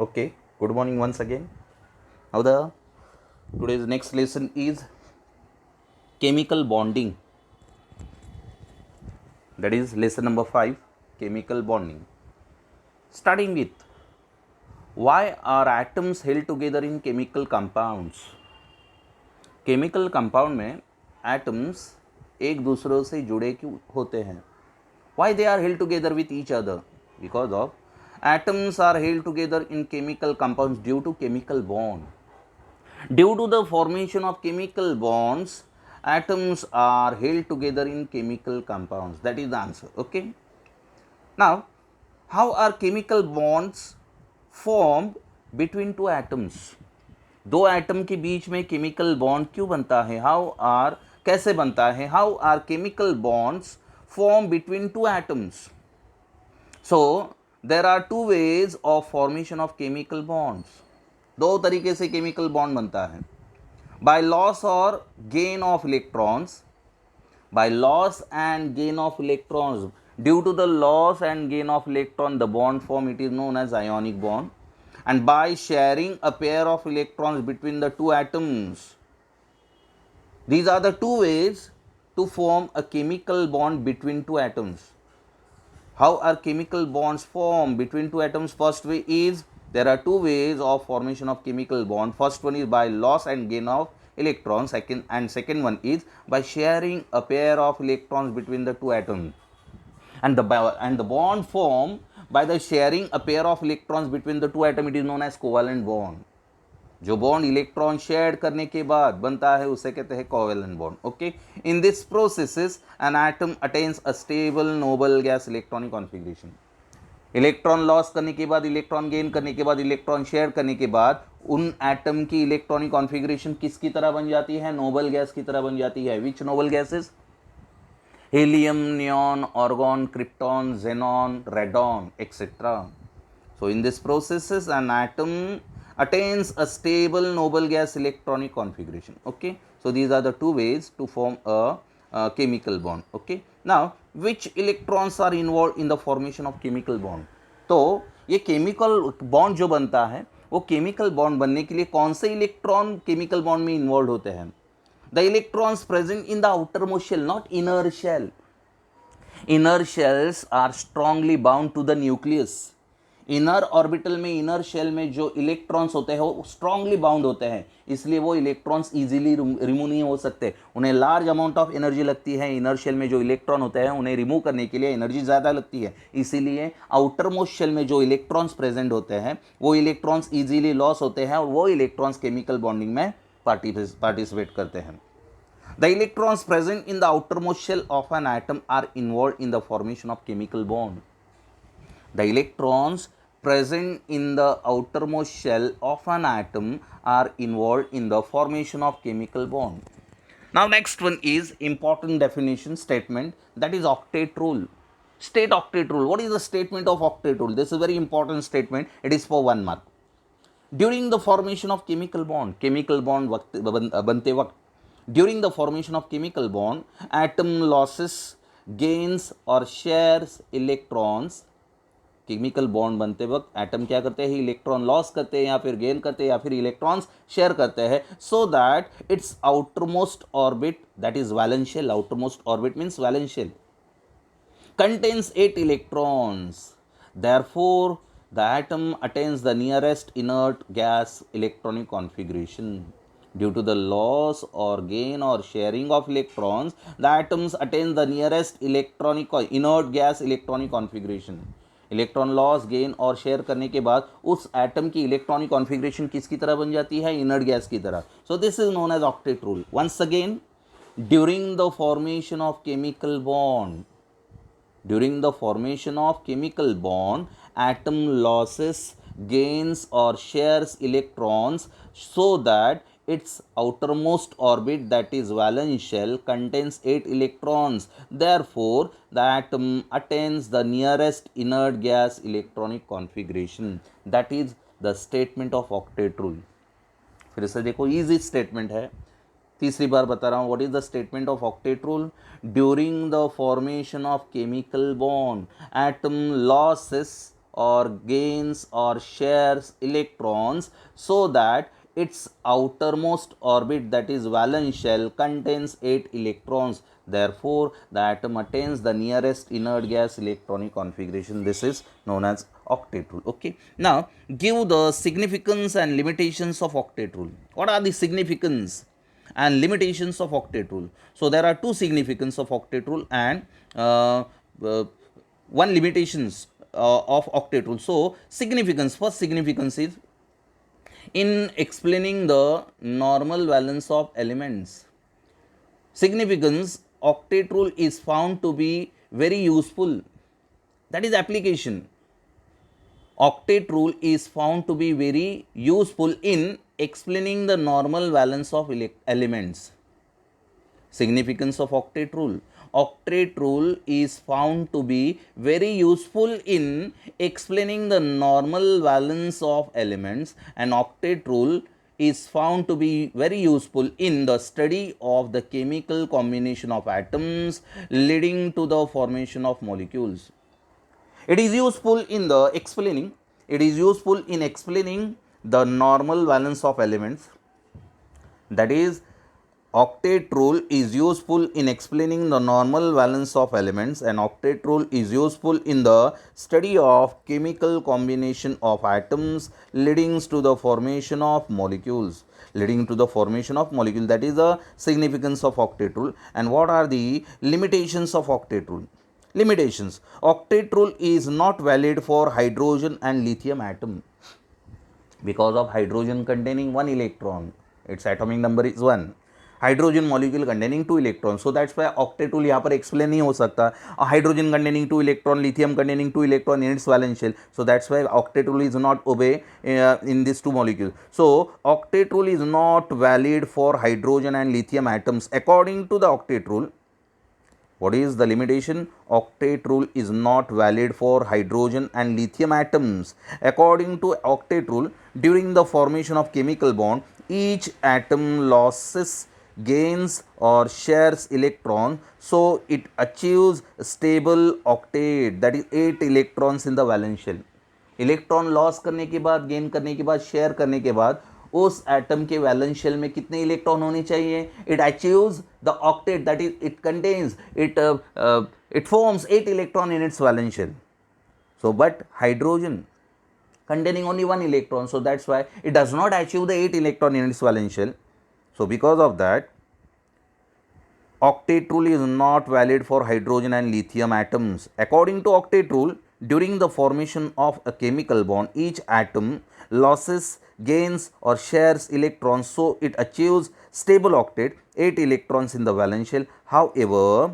Okay, good morning once again. Now the today's next lesson is chemical bonding. That is lesson number 5, chemical bonding. Starting with why are atoms held together in chemical compounds? Chemical compound में atoms एक दूसरों से जुड़े क्यों होते हैं? Why they are held together with each other? Because of atoms are held together in chemical compounds due to chemical bond. Due to the formation of chemical bonds, atoms are held together in chemical compounds. That is the answer. Okay. Now, how are chemical bonds formed between two atoms? दो atom के बीच में chemical bond क्यों बनता है? कैसे बनता है? How are chemical bonds form between two atoms? So there are two ways of formation of chemical bonds. दो तरीके से केमिकल बॉन्ड बनता है. बाय लॉस और gain of electrons. By loss and gain of electrons, due to the loss and gain of electron, the bond form, it is known as ionic bond. And by sharing a pair of electrons between the two atoms, these are the two ways to form a chemical bond between two atoms. How are chemical bonds formed between two atoms? First way is, there are two ways of formation of chemical bond. First one is by loss and gain of electrons. Second one is by sharing a pair of electrons between the two atoms. And the bond formed by the sharing a pair of electrons between the two atoms, it is known as covalent bond. जो bond electron share करने के बाद बनता है उसे कहते हैं covalent bond. Okay. In this processes an atom attains a stable noble gas electronic configuration. Electron loss करने के बाद, इलेक्ट्रॉन गेन करने के बाद, इलेक्ट्रॉन शेयर करने के बाद उन एटम की इलेक्ट्रॉनिक कॉन्फ़िगरेशन किसकी तरह बन जाती है? नोबल गैस की तरह बन जाती है. Which noble gases? Helium, neon, argon, krypton, xenon, radon, etcetera. So in this processes an atom attains a stable noble gas electronic configuration. Okay, so these are the two ways to form a chemical bond. Okay, now which electrons are involved in the formation of chemical bond? तो ये chemical bond जो बनता है वो chemical bond बनने के लिए कौन से इलेक्ट्रॉन chemical bond में इन्वॉल्व होते हैं? The electrons present in the outermost shell, not inner shell. Inner shells are strongly bound to the nucleus. Inner orbital में, इनर शेल में जो इलेक्ट्रॉन्स होते हैं वो स्ट्रांगली बाउंड होते हैं, इसलिए वो इलेक्ट्रॉन्स इजीली रिमूव नहीं हो सकते. उन्हें लार्ज अमाउंट ऑफ एनर्जी लगती है. इनर शेल में जो इलेक्ट्रॉन होते हैं उन्हें रिमूव करने के लिए एनर्जी ज़्यादा लगती है. इसीलिए आउटर मोस्ट शेल में जो इलेक्ट्रॉन्स प्रेजेंट होते हैं वो इलेक्ट्रॉन्स इजीली लॉस होते हैं और वो इलेक्ट्रॉन्स केमिकल बॉन्डिंग में पार्टिसिपेट करते हैं. The electrons present in the outermost shell of an atom are involved in the formation of chemical bond. The electrons present in the outermost shell of an atom are involved in the formation of chemical bond. Now next one is important definition statement, that is octet rule. State octet rule. What is the statement of octet rule? This is a very important statement. It is for 1 mark. During the formation of chemical bond बनते वक्त, during the formation of chemical bond, atom losses, gains or shares electrons. Chemical bond बनते वक्त atom क्या करते हैं? Electron loss करते हैं या फिर गेन करते हैं या फिर इलेक्ट्रॉन्स शेयर करते हैं, so that its outermost orbit, that is valence shell. Outermost orbit means valence shell contains 8 electrons. Therefore the atom attains the nearest inert gas electronic configuration. Due to the loss or gain or sharing of electrons, the atoms attain the nearest inert gas electronic configuration. Electron loss, gain और share करने के बाद उस atom की electronic configuration किसकी तरह बन जाती है? इनर्ट गैस की तरह. So this is known as octet rule. Once again, during the formation of chemical bond, during the formation of chemical bond, atom losses, gains or shares electrons so that its outermost orbit, that is valence shell, contains 8 electrons. Therefore the atom attains the nearest inert gas electronic configuration. That is the statement of octet rule. फिर से देखो, easy statement है, तीसरी बार बता रहा हूँ. What is the statement of octet rule? During the formation of chemical bond, atom losses or gains or shares electrons so that its outermost orbit, that is valence shell, contains 8 electrons. Therefore, the atom attains the nearest inert gas electronic configuration. This is known as octet rule. Okay. Now, give the significance and limitations of octet rule. What are the significance and limitations of octet rule? So, there are two significance of octet rule and uh, one limitations of octet rule. So, significance, first significance is in explaining the normal valence of elements. Significance, octet rule is found to be very useful. That is application. Octet rule is found to be very useful in explaining the normal valence of elements. Significance of octet rule. Octet rule is found to be very useful in explaining the normal valence of elements, and octet rule is found to be very useful in the study of the chemical combination of atoms leading to the formation of molecules. It is useful in explaining the normal valence of elements. That is, octet rule is useful in explaining the normal valence of elements, and octet rule is useful in the study of chemical combination of atoms leading to the formation of molecules. That is the significance of octet rule. And what are the limitations of octet rule? Limitations. Octet rule is not valid for hydrogen and lithium atom because of hydrogen containing 1 electron. Its atomic number is 1. Hydrogen molecule containing 2 electron, so that's why octet rule यहाँ पर explain नहीं हो सकता. Hydrogen containing 2 electron, lithium containing 2 electron in its valence shell, so that's why octet rule is not obey in this 2 molecule. So octet rule is not valid for hydrogen and lithium atoms according to the octet rule. What is the limitation? Octet rule is not valid for hydrogen and lithium atoms. According to octet rule, during the formation of chemical bond, each atom loses, gains or shares electron, so it achieves stable octet, that is 8 electrons in the valence shell. Electron loss करने के बाद, gain करने के बाद, share करने के बाद उस एटम के वैलेंस शेल में कितने इलेक्ट्रॉन होने चाहिए? It achieves the octet, that is it contains, it forms 8 electron in its valence shell. So but hydrogen containing only 1 electron, so that's why it does not achieve the 8 electron in its valence shell. So because of that, octet rule is not valid for hydrogen and lithium atoms. According to octet rule, during the formation of a chemical bond, each atom loses, gains or shares electrons, so it achieves stable octet, 8 electrons in the valence shell. However,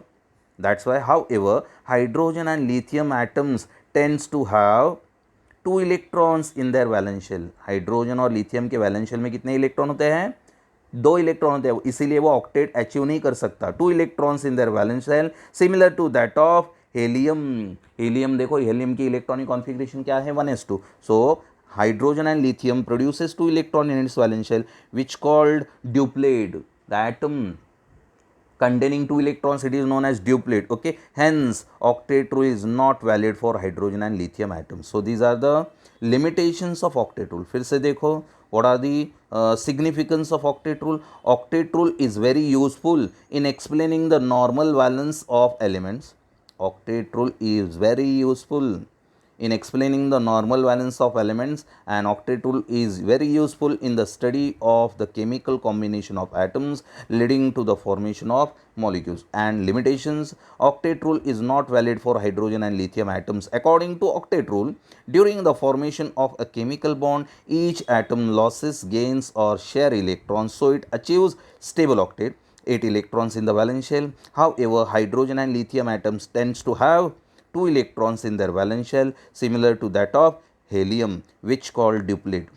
that's why, however, hydrogen and lithium atoms tends to have 2 electrons in their valence shell. Hydrogen और lithium के valence shell में कितने electron होते हैं? 2 electron होते हैं, इसीलिए वो ऑक्टेट अचीव नहीं कर सकता. 2 electrons in their valence shell, similar to that of helium. Helium देखो, हेलियम की इलेक्ट्रॉनिक कॉन्फ़िगरेशन क्या है? 1s2. So hydrogen and lithium produces 2 electron in its valence shell, which called duplet. The atom containing 2 electrons, it is known as duplet. Okay, hence octet rule is not valid for hydrogen and lithium atoms. So these are the limitations of octet rule. फिर से देखो, what are the significance of octet rule? Octet rule is very useful in explaining the normal valence of elements. Octet rule is very useful in explaining the normal valence of elements, and octet rule is very useful in the study of the chemical combination of atoms leading to the formation of molecules. And limitations: octet rule is not valid for hydrogen and lithium atoms. According to octet rule, during the formation of a chemical bond, each atom loses, gains or share electrons, so it achieves stable octet, 8 electrons in the valence shell. However, hydrogen and lithium atoms tends to have 2 electrons in their valence shell, similar to that of helium, which called duplet.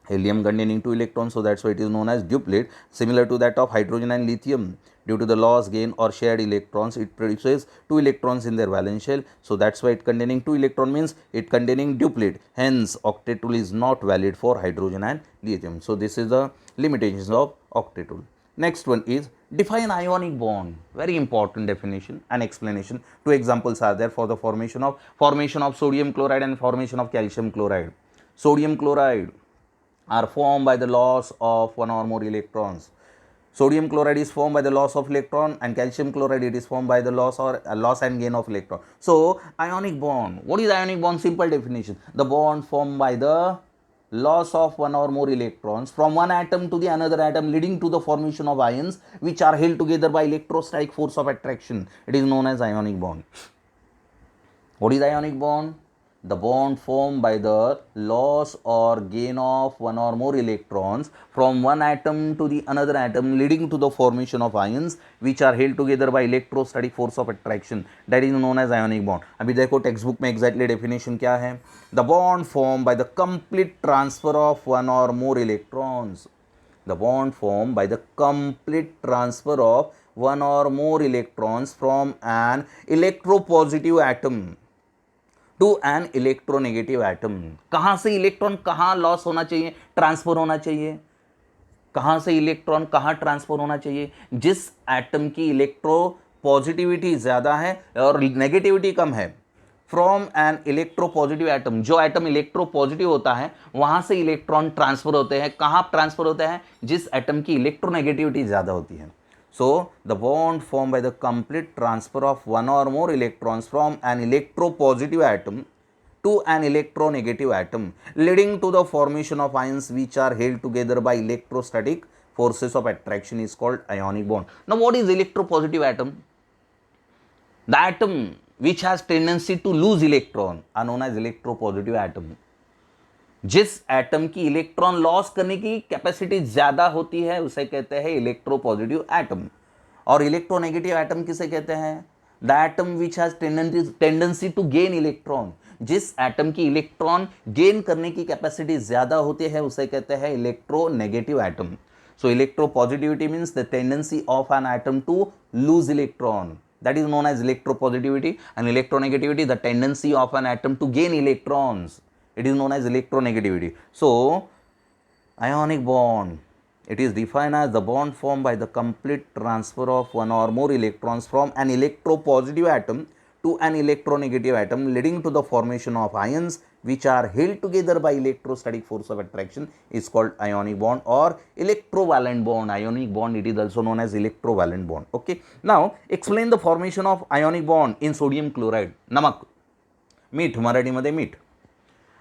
Helium containing 2 electrons, so that's why it is known as duplet, similar to that of hydrogen and lithium. Due to the loss, gain or shared electrons, it produces 2 electrons in their valence shell, so that's why it containing 2 electron means it containing duplet. Hence octet rule is not valid for hydrogen and lithium. So this is the limitations of octet rule. Next one is Define ionic bond. Very important definition and explanation. Two examples are there for the formation of sodium chloride and formation of calcium chloride. Sodium chloride are formed by the loss of one or more electrons. Sodium chloride is formed by the loss of electron, and calcium chloride it is formed by the loss and gain of electron. So ionic bond. What is ionic bond? Simple definition. The bond formed by the loss of one or more electrons from one atom to the another atom, leading to the formation of ions which are held together by electrostatic force of attraction. It is known as ionic bond. What is ionic bond? The bond formed by the loss or gain of one or more electrons from one atom to the another atom, leading to the formation of ions which are held together by electrostatic force of attraction. That is known as ionic bond. अभी देखो text book में exactly definition क्या है. The bond formed by the complete transfer of one or more electrons. The bond formed by the complete transfer of one or more electrons from an electropositive atom to an electronegative atom. कहां से electron कहां loss होना चाहिए, transfer होना चाहिए? कहां से electron कहां ट्रांसफर होना चाहिए? जिस एटम की इलेक्ट्रो पॉजिटिविटी ज्यादा है और नेगेटिविटी कम है. From an electropositive atom, जो एटम इलेक्ट्रो पॉजिटिव होता है वहां से इलेक्ट्रॉन ट्रांसफर होते हैं. कहां ट्रांसफर होते हैं? जिस एटम की इलेक्ट्रोनेगेटिविटी ज्यादा होती है. So the bond formed by the complete transfer of one or more electrons from an electropositive atom to an electronegative atom, leading to the formation of ions which are held together by electrostatic forces of attraction, is called ionic bond. Now what is electropositive atom? The atom which has tendency to lose electron are known as electropositive atom. जिस atom की electron loss करने की capacity ज्यादा होती है उसे कहते हैं इलेक्ट्रोपॉजिटिव एटम. और इलेक्ट्रोनेगेटिव एटम किसे कहते हैं? The atom which has tendency to gain electron. जिस एटम की इलेक्ट्रॉन गेन करने की कैपेसिटी ज्यादा होती है उसे कहते हैं electronegative atom. So electropositivity means the tendency of an atom to lose electron. That is known as electropositivity, and electronegativity the tendency of an atom to gain electrons. It is known as electronegativity. So ionic bond, it is defined as the bond formed by the complete transfer of one or more electrons from an electropositive atom to an electronegative atom, leading to the formation of ions which are held together by electrostatic force of attraction, is called ionic bond or electrovalent bond. Ionic bond, it is also known as electrovalent bond. Okay, now explain the formation of ionic bond in sodium chloride. नमक, मीठ, मराठी मध्ये मीठ.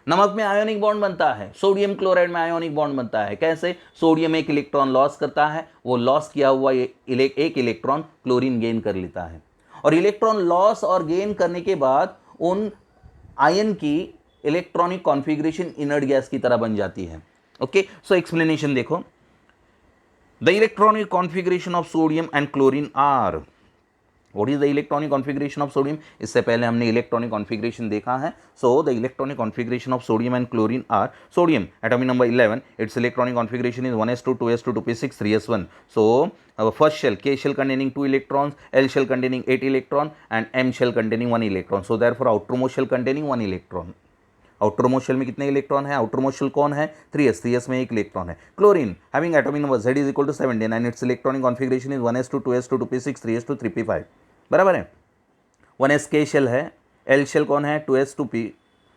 नमक में ionic bond बनता है, sodium chloride में ionic bond बनता है. कैसे? सोडियम एक इलेक्ट्रॉन लॉस करता है, वो लॉस किया हुआ एक इलेक्ट्रॉन क्लोरीन गेन कर लेता है, और इलेक्ट्रॉन लॉस और गेन करने के बाद उन आयन की इलेक्ट्रॉनिक कॉन्फ़िगरेशन इनर्ट गैस की तरह बन जाती है. ओके, सो एक्सप्लेनेशन देखो. The electronic configuration of sodium and chlorine are. What is the electronic configuration of sodium? इससे पहले हमने इलेक्ट्रॉनिक कॉन्फ़िगरेशन देखा है. So the electronic configuration of sodium and chlorine are: sodium atomic number 11, its electronic configuration is 1s2, 2s2, 2p6, 3s1. So our first shell, K shell containing 2 electrons, L shell containing 8 electron, and M shell containing 1 electron. So therefore outermost shell containing 1 electron. Outermost shell में कितने electron है? Outermost shell कौन है? 3s में एक electron है. Chlorine having atomic number Z is equal to 17 and its electronic configuration is 1s2, 2s2, 2p6, 3s2, 3p5. बराबर है. 1s K शेल है, L शेल कौन है? 2s 2p,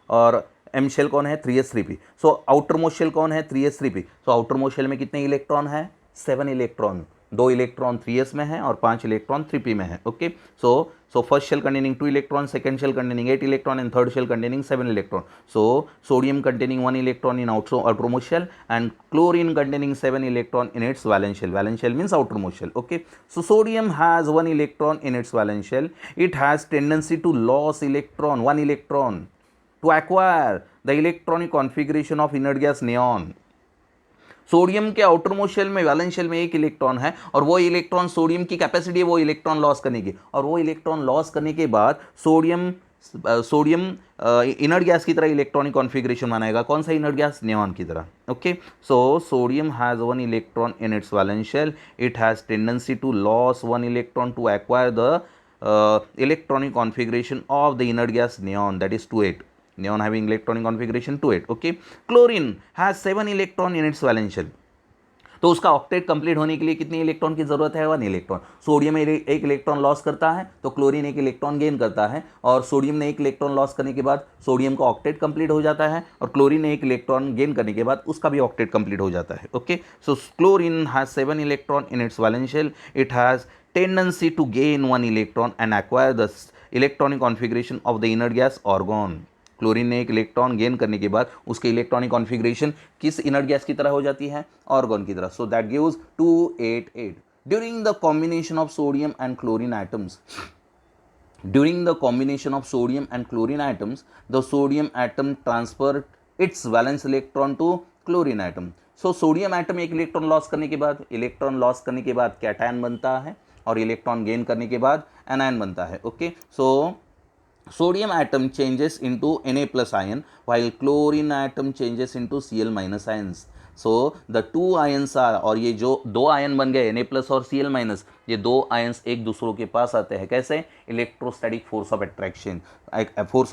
और M शेल कौन है? 3s 3p. सो आउटरमोस्ट शेल कौन है? 3s 3p. सो आउटरमोस्ट शेल में कितने इलेक्ट्रॉन है? 7 इलेक्ट्रॉन. 2 इलेक्ट्रॉन 3s में है और 5 इलेक्ट्रॉन 3p में है. Okay, so first shell containing 2 electron, second shell containing 8 electron, and third shell containing 7 electron. So sodium containing 1 electron in outermost shell and chlorine containing 7 electron in its valence shell. Valence shell means outermost shell. Okay, so sodium has 1 electron in its valence shell. It has tendency to lose electron, 1 electron, to acquire the electronic configuration of inert gas neon. Sodium के outermost shell में, valence shell में एक electron है, और वो electron, sodium की capacity है वो इलेक्ट्रॉन लॉस करने की, और वो इलेक्ट्रॉन लॉस करने के बाद सोडियम इनर्ट गैस की तरह इलेक्ट्रॉनिक कॉन्फ़िगरेशन बनाएगा. कौन सा इनर्ट गैस? नियॉन की तरह. Okay, so sodium has 1 electron in its valence shell. It has tendency to loss 1 electron to acquire the electronic configuration of the inert gas neon, that is 2,8. Neon having electronic configuration 2,8. Okay, chlorine has 7 electron in its valence shell. तो उसका octet complete होने के लिए कितने electron की जरूरत है, 1 electron. Sodium एक इलेक्ट्रॉन लॉस करता है तो क्लोरीन एक इलेक्ट्रॉन गेन करता है, और सोडियम ने एक इलेक्ट्रॉन लॉस करने के बाद सोडियम का ऑक्टेट कंप्लीट हो जाता है, और क्लोरीन ने एक इलेक्ट्रॉन गेन करने के बाद उसका भी ऑक्टेट कंप्लीट हो जाता है। Okay, so chlorine has 7 electron in its valence shell, it has tendency to gain 1 electron and acquire the electronic configuration of the inert gas argon। Chlorine ने एक इलेक्ट्रॉन गेन करने के बाद उसके इलेक्ट्रॉनिक कॉन्फ़िगरेशन किस इनर्ट गैस की तरह हो जाती है, आर्गन की तरह। So that gives 288। During the combination of sodium and chlorine atoms, during the combination of sodium and chlorine atoms, the sodium atom transferred its valence electron to chlorine atom। So sodium atom एक electron loss करने के बाद cation बनता है, और electron gain करने के बाद एनायन बनता है। Okay, so sodium atom changes into Na plus ion while chlorine atom changes into Cl minus ions। So the two ions are, और ये जो दो आयन बन गए Na प्लस और Cl माइनस, ये दो आयंस एक दूसरों के पास आते हैं कैसे, इलेक्ट्रोस्टैटिक फोर्स ऑफ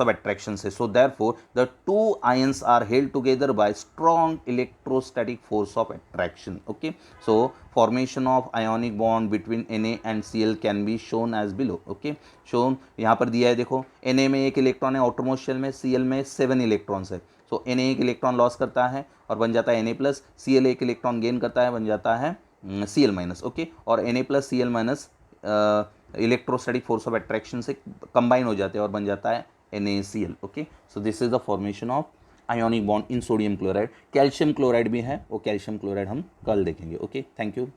अट्रैक्शन से। So therefore the two ions are held together by strong electrostatic force of attraction. Okay, so formation of ionic bond between Na and Cl can be shown as below. Okay, shown यहाँ पर दिया है, देखो Na में एक electron है outermost shell में, Cl में 7 इलेक्ट्रॉन्स है। सो Na एक इलेक्ट्रॉन लॉस करता है और बन जाता है Na प्लस, Cl एक इलेक्ट्रॉन गेन करता है, बन जाता है Cl माइनस। ओके, और Na plus Cl minus electrostatic force of attraction से कंबाइन हो जाते हैं और बन जाता है NaCl। Okay, so this is the formation of ionic bond in sodium chloride. Calcium chloride भी है, वो कैल्शियम क्लोराइड हम कल देखेंगे। Okay, thank you.